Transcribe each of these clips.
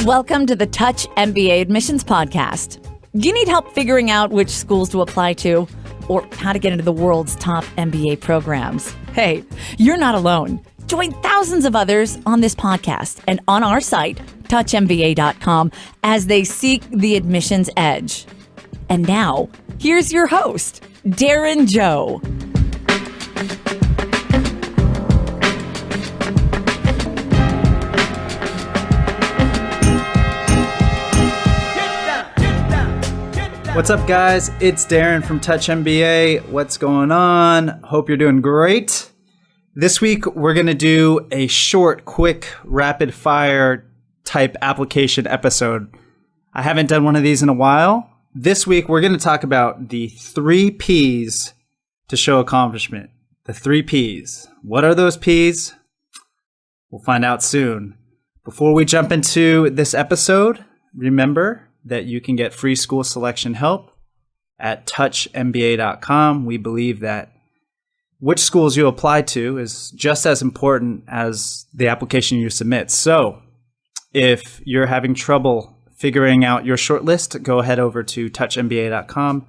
Welcome to the Touch MBA Admissions Podcast. Do you need help figuring out which schools to apply to or how to get into the world's top MBA programs? Hey, you're not alone. Join thousands of others on this podcast and on our site, touchmba.com, as they seek the admissions edge. And now, here's your host, Darren Joe. What's up, guys? It's Darren from Touch MBA. What's going on? Hope you're doing great. This week, we're going to do a short, quick, rapid fire type application episode. I haven't done one of these in a while. This week, we're going to talk about the 3 Ps to show accomplishment. The 3 Ps. What are those Ps? We'll find out soon. Before we jump into this episode, remember that you can get free school selection help at touchmba.com. We believe that which schools you apply to is just as important as the application you submit. So if you're having trouble figuring out your shortlist, go ahead over to touchmba.com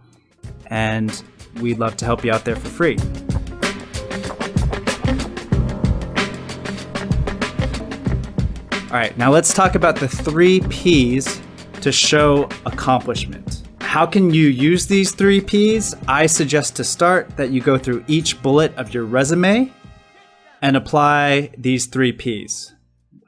and we'd love to help you out there for free. All right, now let's talk about the 3 Ps to show accomplishment. How can you use these 3 Ps? I suggest to start that you go through each bullet of your resume and apply these 3 Ps.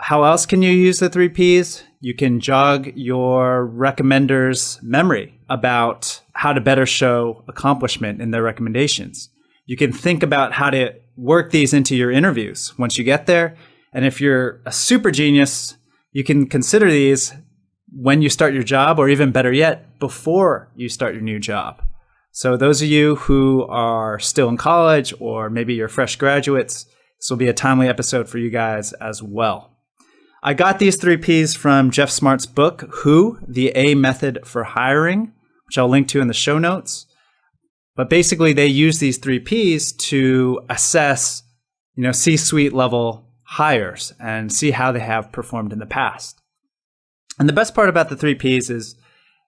How else can you use the 3 Ps? You can jog your recommender's memory about how to better show accomplishment in their recommendations. You can think about how to work these into your interviews once you get there. And if you're a super genius, you can consider these when you start your job, or even better yet, before you start your new job. So those of you who are still in college, or maybe you're fresh graduates, this will be a timely episode for you guys as well. I got these 3 Ps from Jeff Smart's book, Who? The A Method for Hiring, which I'll link to in the show notes. But basically, they use these 3 Ps to assess, C-suite level hires and see how they have performed in the past. And the best part about the 3 Ps is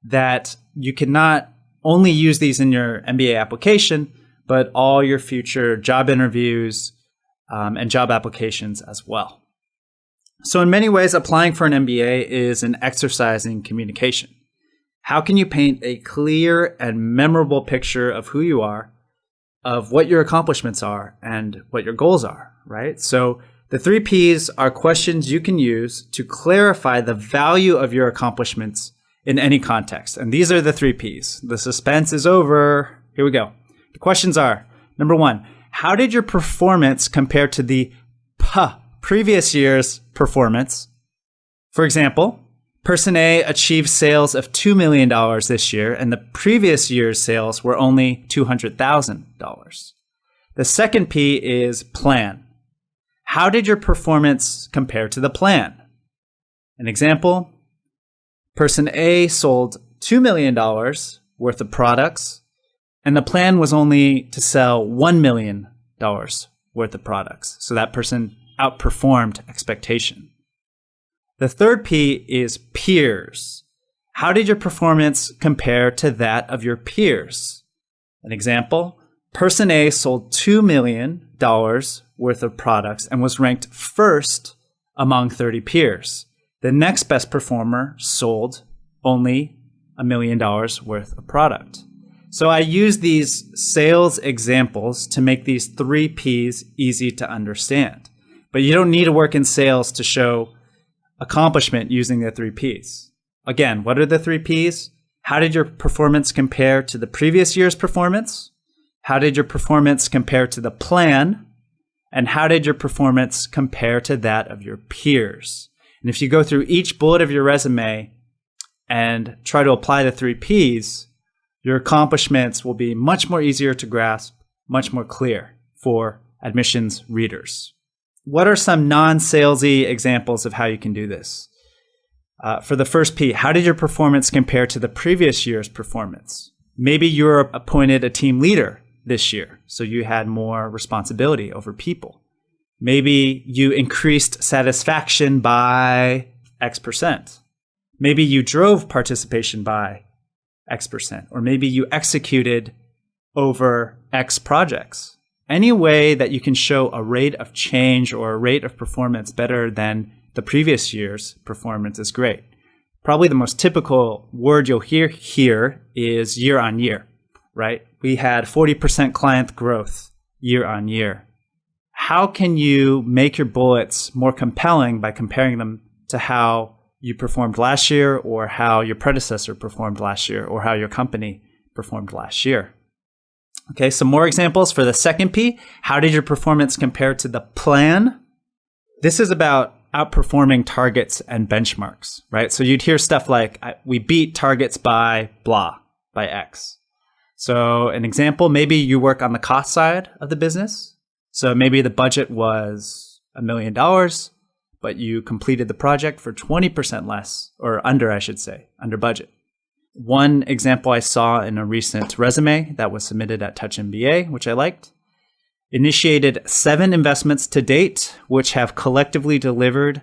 that you can not only use these in your MBA application, but all your future job interviews and job applications as well. So in many ways, applying for an MBA is an exercise in communication. How can you paint a clear and memorable picture of who you are, of what your accomplishments are, and what your goals are, right? So the 3 Ps are questions you can use to clarify the value of your accomplishments in any context. And these are the 3 Ps. The suspense is over. Here we go. The questions are, number 1, how did your performance compare to the previous year's performance? For example, person A achieved sales of $2 million this year, and the previous year's sales were only $200,000. The second P is plan. How did your performance compare to the plan? An example, person A sold $2 million worth of products, and the plan was only to sell $1 million worth of products. So that person outperformed expectation. The third P is peers. How did your performance compare to that of your peers? An example, person A sold $2 million worth of products and was ranked first among 30 peers. The next best performer sold only $1 million worth of product. So I use these sales examples to make these 3 Ps easy to understand. But you don't need to work in sales to show accomplishment using the 3 Ps. Again, what are the 3 Ps? How did your performance compare to the previous year's performance? How did your performance compare to the plan? And how did your performance compare to that of your peers? And if you go through each bullet of your resume and try to apply the 3 Ps, your accomplishments will be much more easier to grasp, much more clear for admissions readers. What are some non-salesy examples of how you can do this? For the first P, how did your performance compare to the previous year's performance? Maybe you were appointed a team leader this year, so you had more responsibility over people. Maybe you increased satisfaction by X%. Maybe you drove participation by X%, or maybe you executed over X projects. Any way that you can show a rate of change or a rate of performance better than the previous year's performance is great. Probably the most typical word you'll hear here is year on year, right? We had 40% client growth year on year. How can you make your bullets more compelling by comparing them to how you performed last year, or how your predecessor performed last year, or how your company performed last year? Okay, some more examples for the second P. How did your performance compare to the plan? This is about outperforming targets and benchmarks, right? So you'd hear stuff like, we beat targets by blah, by X. So an example, maybe you work on the cost side of the business. So maybe the budget was $1 million, but you completed the project for 20% less, or under, I should say, under budget. One example I saw in a recent resume that was submitted at Touch MBA, which I liked, initiated 7 investments to date, which have collectively delivered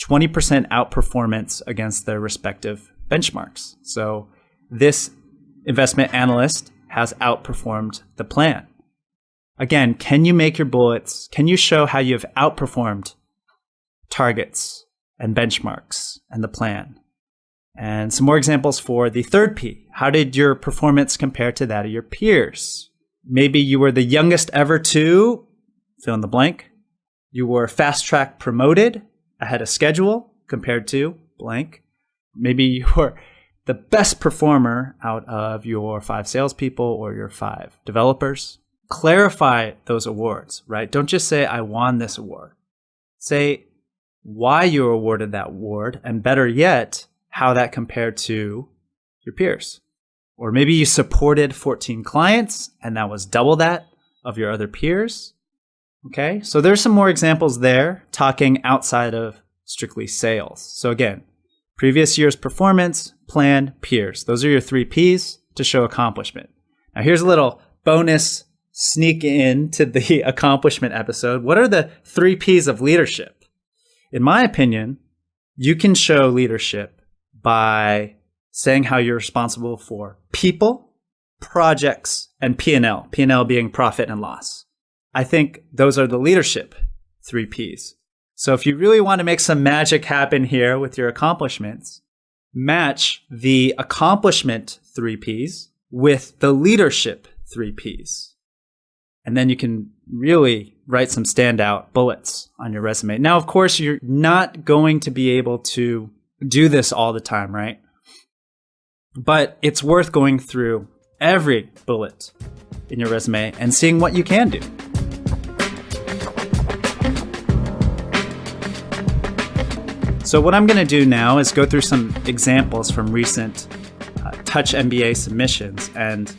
20% outperformance against their respective benchmarks. So this investment analyst has outperformed the plan. Again, can you make your bullets? Can you show how you've outperformed targets and benchmarks and the plan? And some more examples for the third P. How did your performance compare to that of your peers? Maybe you were the youngest ever to fill in the blank. You were fast track promoted ahead of schedule compared to blank. Maybe you were the best performer out of your 5 salespeople or your 5 developers. Clarify those awards, right? Don't just say, I won this award. Say why you were awarded that award, and better yet, how that compared to your peers. Or maybe you supported 14 clients and that was double that of your other peers. Okay, so there's some more examples there talking outside of strictly sales. So again, previous year's performance, plan, peers. Those are your 3 Ps to show accomplishment. Now here's a little bonus sneak in to the accomplishment episode. What are the 3 Ps of leadership? In my opinion, you can show leadership by saying how you're responsible for people, projects, and P&L. P&L being profit and loss. I think those are the leadership 3 Ps. So if you really want to make some magic happen here with your accomplishments, match the accomplishment 3 Ps with the leadership 3 Ps. And then you can really write some standout bullets on your resume. Now, of course, you're not going to be able to do this all the time, right? But it's worth going through every bullet in your resume and seeing what you can do. So what I'm going to do now is go through some examples from recent Touch MBA submissions. And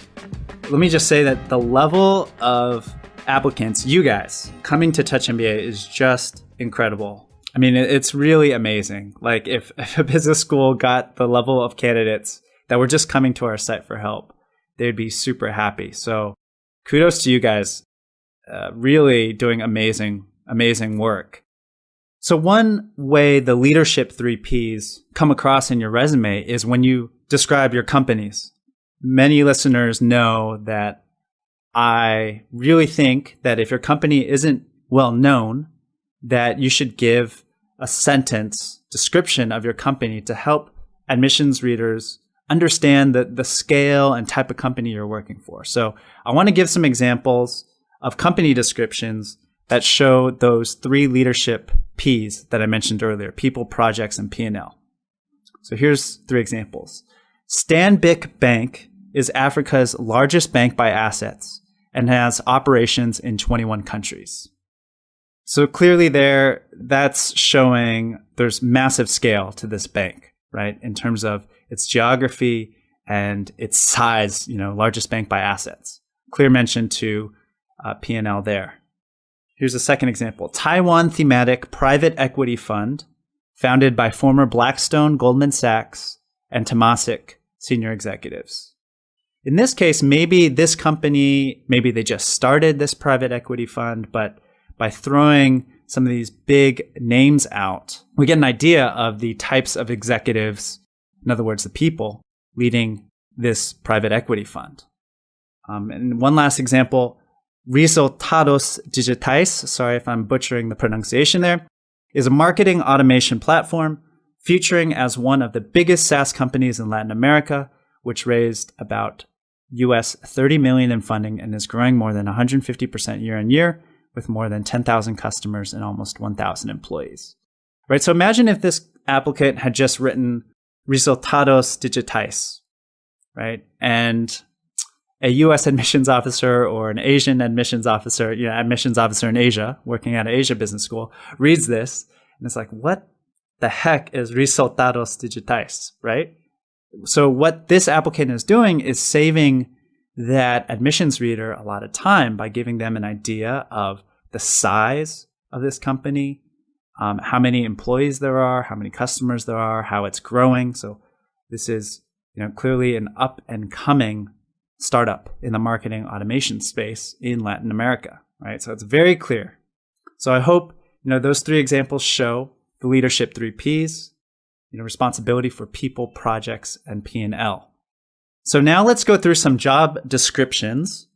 let me just say that the level of applicants, you guys, coming to Touch MBA is just incredible. I mean, it's really amazing. Like if a business school got the level of candidates that were just coming to our site for help, they'd be super happy. So kudos to you guys, really doing amazing work. So one way the leadership 3 Ps come across in your resume is when you describe your companies. Many listeners know that I really think that if your company isn't well known, that you should give a sentence description of your company to help admissions readers understand the scale and type of company you're working for. So I want to give some examples of company descriptions that show those 3 leadership Ps that I mentioned earlier: people, projects, and P&L. So here's 3 examples. Stanbic Bank is Africa's largest bank by assets and has operations in 21 countries. So clearly there, that's showing there's massive scale to this bank, right? In terms of its geography and its size, largest bank by assets. Clear mention to P&L there. Here's a second example. Taiwan Thematic Private Equity Fund, founded by former Blackstone, Goldman Sachs, and Temasek senior executives. In this case, maybe this company, maybe they just started this private equity fund, but by throwing some of these big names out, we get an idea of the types of executives in other words, the people leading this private equity fund. And one last example, Resultados Digitais, sorry if I'm butchering the pronunciation there, is a marketing automation platform featuring as one of the biggest SaaS companies in Latin America, which raised about US 30 million in funding and is growing more than 150% year on year with more than 10,000 customers and almost 1,000 employees. Right? So imagine if this applicant had just written Resultados Digitais, right? And a US admissions officer or an Asian admissions officer, admissions officer in Asia, working at an Asia business school, reads this and it's like, what the heck is Resultados Digitais, right? So what this applicant is doing is saving that admissions reader a lot of time by giving them an idea of the size of this company, how many employees there are, how many customers there are, how it's growing. So this is clearly an up and coming startup in the marketing automation space in Latin America, right? So it's very clear. So I hope those three examples show the leadership 3 Ps, responsibility for people, projects, and P&L. So now let's go through some job descriptions.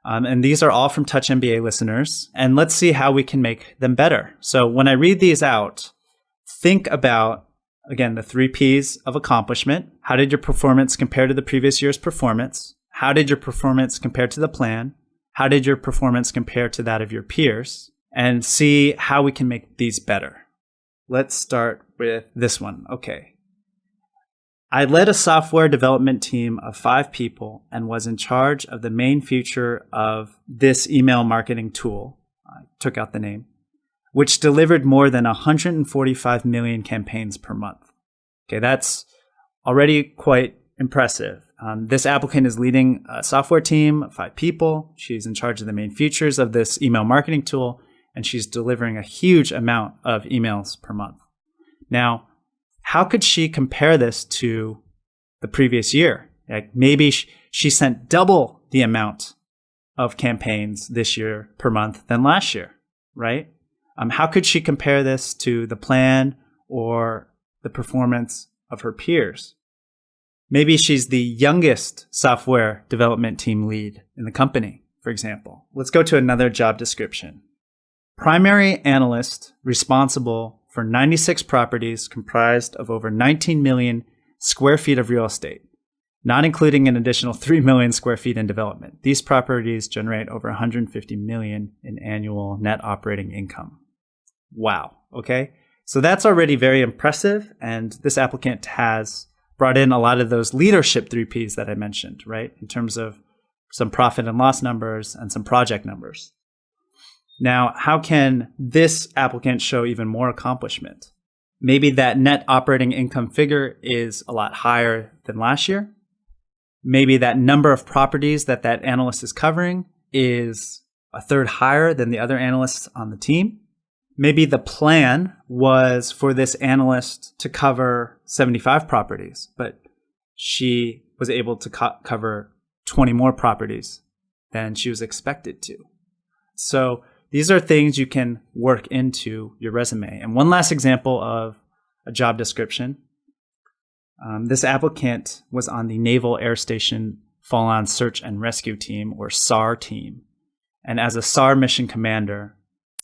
And these are all from Touch MBA listeners. And let's see how we can make them better. So when I read these out, think about, again, the 3 Ps of accomplishment. How did your performance compare to the previous year's performance? How did your performance compare to the plan? How did your performance compare to that of your peers? And see how we can make these better. Let's start with this one. Okay. I led a software development team of 5 people and was in charge of the main feature of this email marketing tool. I took out the name, which delivered more than 145 million campaigns per month. Okay, that's already quite impressive. This applicant is leading a software team of 5 people. She's in charge of the main features of this email marketing tool, and she's delivering a huge amount of emails per month. Now, how could she compare this to the previous year? Like maybe she sent double the amount of campaigns this year per month than last year, right? How could she compare this to the plan or the performance of her peers? Maybe she's the youngest software development team lead in the company, for example. Let's go to another job description. Primary analyst responsible for 96 properties comprised of over 19 million square feet of real estate, not including an additional 3 million square feet in development. These properties generate over 150 million in annual net operating income. Wow. Okay. So that's already very impressive. And this applicant has brought in a lot of those leadership 3 Ps that I mentioned, right? In terms of some profit and loss numbers and some project numbers. Now, how can this applicant show even more accomplishment? Maybe that net operating income figure is a lot higher than last year. Maybe that number of properties that analyst is covering is a third higher than the other analysts on the team. Maybe the plan was for this analyst to cover 75 properties, but she was able to cover 20 more properties than she was expected to. So these are things you can work into your resume. And one last example of a job description. This applicant was on the Naval Air Station Fall-On Search and Rescue Team, or SAR team. And as a SAR mission commander,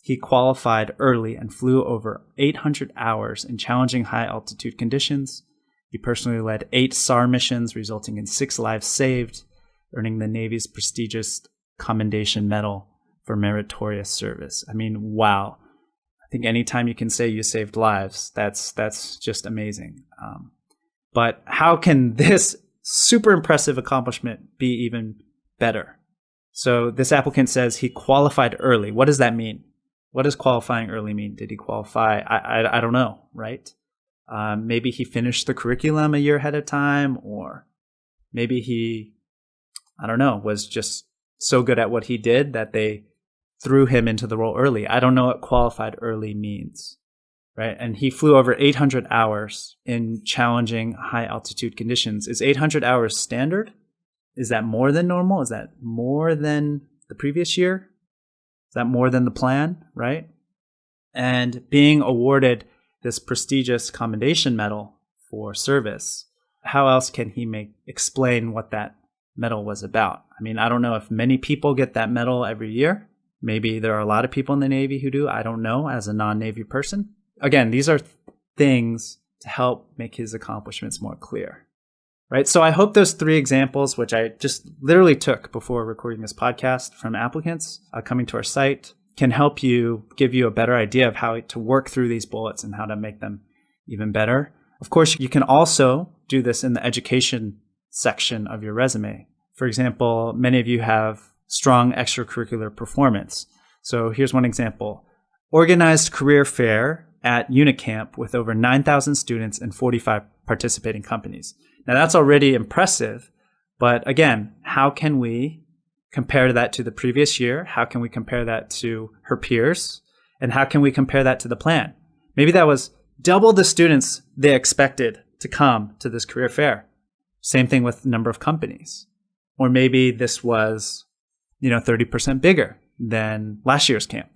he qualified early and flew over 800 hours in challenging high-altitude conditions. He personally led 8 SAR missions, resulting in 6 lives saved, earning the Navy's prestigious Commendation Medal for meritorious service. I mean, wow. I think anytime you can say you saved lives, that's just amazing. But how can this super impressive accomplishment be even better? So this applicant says he qualified early. What does that mean? What does qualifying early mean? Did he qualify? I don't know, right? Maybe he finished the curriculum a year ahead of time, or maybe he, I don't know, was just so good at what he did that they threw him into the role early. I don't know what qualified early means, right? And he flew over 800 hours in challenging high altitude conditions. Is 800 hours standard? Is that more than normal? Is that more than the previous year? Is that more than the plan, right? And being awarded this prestigious commendation medal for service how else can he explain what that medal was about? I mean, I don't know if many people get that medal every year. Maybe there are a lot of people in the Navy who do. I don't know, as a non-Navy person. Again, these are things to help make his accomplishments more clear, right? So I hope those 3 examples, which I just literally took before recording this podcast from applicants coming to our site, can help give you a better idea of how to work through these bullets and how to make them even better. Of course, you can also do this in the education section of your resume. For example, many of you have strong extracurricular performance. So here's one example. Organized career fair at Unicamp with over 9,000 students and 45 participating companies. Now that's already impressive, but again, how can we compare that to the previous year? How can we compare that to her peers? And how can we compare that to the plan? Maybe that was double the students they expected to come to this career fair. Same thing with the number of companies. Or maybe this was, 30% bigger than last year's camp.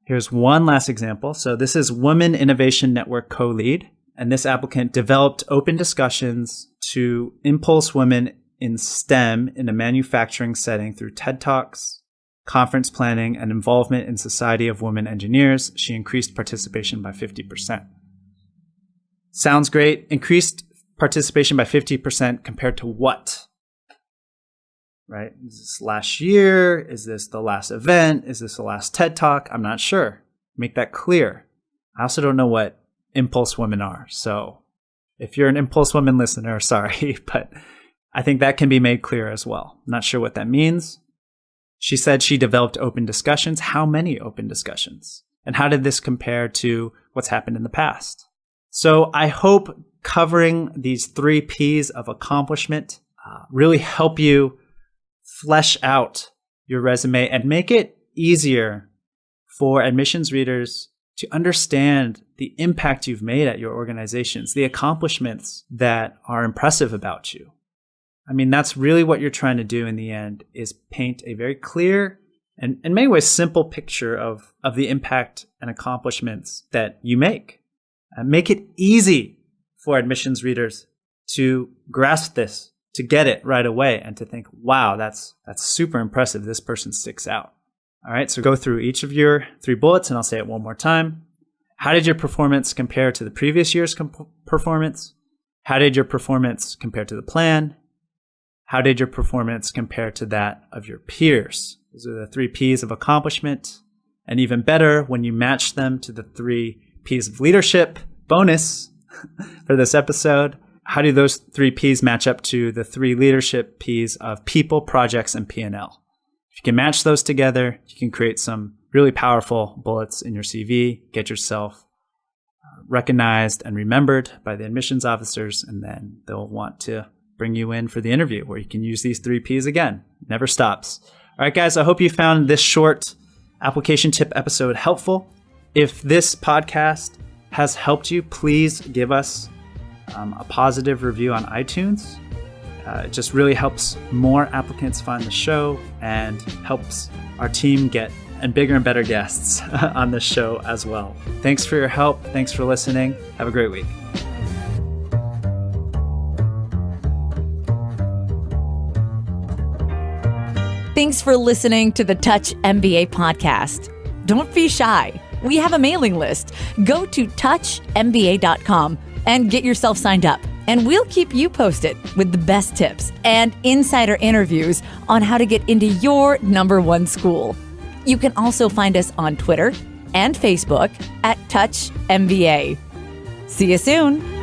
Here's one last example. So this is Women Innovation Network co-lead, and this applicant developed open discussions to impulse women in STEM in a manufacturing setting through TED Talks, conference planning, and involvement in Society of Women Engineers. She increased participation by 50%. Sounds great. Increased participation by 50% compared to what? Right? Is this last year? Is this the last event? Is this the last TED Talk? I'm not sure. Make that clear. I also don't know what impulse women are. So if you're an impulse women listener, sorry, but I think that can be made clear as well. Not sure what that means. She said she developed open discussions. How many open discussions? And how did this compare to what's happened in the past? So I hope covering these 3 P's of accomplishment really help you flesh out your resume and make it easier for admissions readers to understand the impact you've made at your organizations, the accomplishments that are impressive about you. I mean, that's really what you're trying to do in the end, is paint a very clear and in many ways simple picture of the impact and accomplishments that you make. And make it easy for admissions readers to grasp this, to get it right away, and to think, wow, that's super impressive. This person sticks out. All right, so go through each of your 3 bullets, and I'll say it one more time. How did your performance compare to the previous year's performance? How did your performance compare to the plan? How did your performance compare to that of your peers? Those are the 3 P's of accomplishment. And even better, when you match them to the 3 P's of leadership. Bonus for this episode. How do those 3 P's match up to the 3 leadership P's of people, projects, and P&L? If you can match those together, you can create some really powerful bullets in your CV, get yourself recognized and remembered by the admissions officers, and then they'll want to bring you in for the interview where you can use these 3 P's again. Never stops. All right, guys, I hope you found this short application tip episode helpful. If this podcast has helped you, please give us a positive review on iTunes. It just really helps more applicants find the show and helps our team get bigger and better guests on the show as well. Thanks for your help. Thanks for listening. Have a great week. Thanks for listening to the Touch MBA podcast. Don't be shy. We have a mailing list. Go to touchmba.com and get yourself signed up. And we'll keep you posted with the best tips and insider interviews on how to get into your #1 school. You can also find us on Twitter and Facebook at Touch MBA. See you soon.